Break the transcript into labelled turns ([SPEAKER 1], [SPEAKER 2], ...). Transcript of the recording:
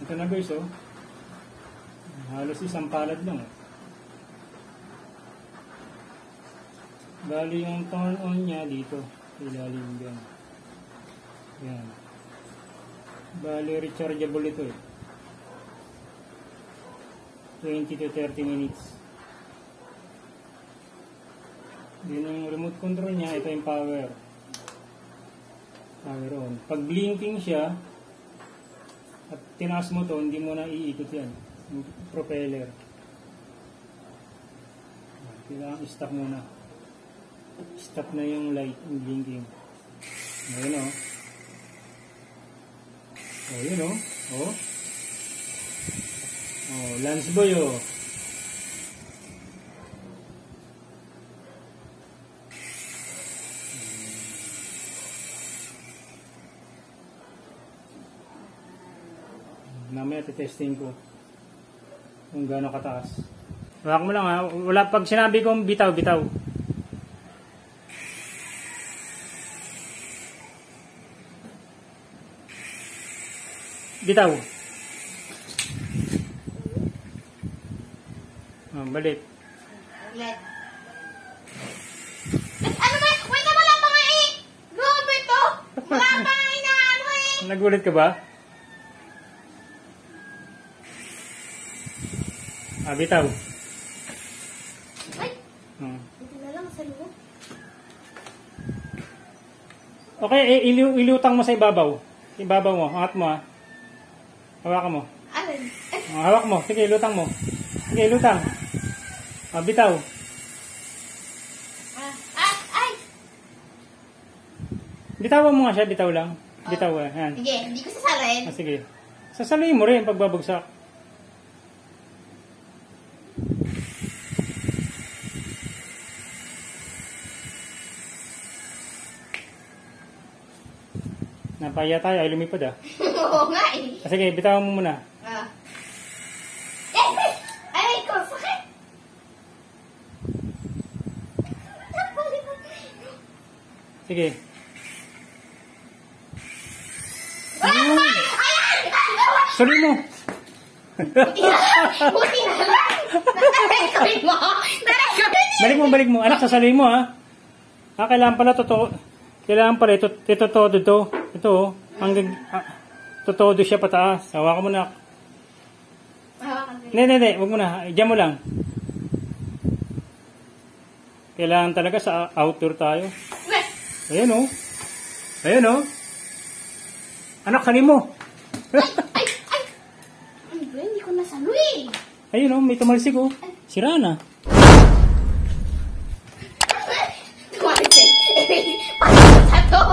[SPEAKER 1] Ito na guys, oh. Halos isang palad lang, oh. Bali yung turn on niya dito. Ilalim yan. Yan. Bali rechargeable ito, eh. 20 to 30 minutes. Yun yung remote control niya. Ito yung power. Power on. Pag blinking siya at tinaas mo to, hindi mo na iikot yan. Yung propeller. Kailangan i-stop muna. Stop na yung light, yung blinking. Ayun, oh. Oh, yun, oh. Oh. Oh, Lance Boy, oh. Mamaya testing ko kung gaano kataas. Hawak mo lang, ha. Wala, pag sinabi kong bitaw, bitaw. Bitaw. Oh, balik.
[SPEAKER 2] Ulit. Ano ba? Wait na wala pa nga eh! Grabe to! Wala pa nga inaano eh!
[SPEAKER 1] Nagulit ka ba? Ah, bitaw.
[SPEAKER 2] Ay!
[SPEAKER 1] Oh.
[SPEAKER 2] Ito na lang sa loob.
[SPEAKER 1] Okay, ilutang mo sa ibabaw. Ibabaw mo, angat mo, ha. Hawakan mo.
[SPEAKER 2] Alin? Ay!
[SPEAKER 1] Oh, hawak mo. Sige, lutang mo. Sige, lutang. Ah, bitaw.
[SPEAKER 2] Ay!
[SPEAKER 1] Bitawan mo nga siya, bitaw lang. Bitaw, yan.
[SPEAKER 2] Sige, hindi ko sasalin.
[SPEAKER 1] Ah, sige. Sasaluhin mo rin pag babagsak. Napaya tayo, ay lumipad, ah.
[SPEAKER 2] Oo nga eh.
[SPEAKER 1] Ah, sige, bitawan mo muna.
[SPEAKER 2] Ay, ko, sakit!
[SPEAKER 1] Sige.
[SPEAKER 2] Ayan!
[SPEAKER 1] Sali mo!
[SPEAKER 2] Buti na lang! Narecord mo!
[SPEAKER 1] Balik mo, balik mo. Anak, sasaluhin mo, ha. Ah, kailangan pala totoo. Kailangan pala ito todo to. Ito, oh. Hanggang, todo siya pataas. Hawakan mo na. Hindi. Huwag mo na. Diyan mo lang. Kailangan talaga sa outdoor tayo. Ayan, oh. Ayan, oh. Anak, kanin mo.
[SPEAKER 2] Ay! Ano ba? Hindi ko nasaluhin.
[SPEAKER 1] Ayun, oh. May tumalsik, oh. Sira na.
[SPEAKER 2] Tumalsik. Paano sa to?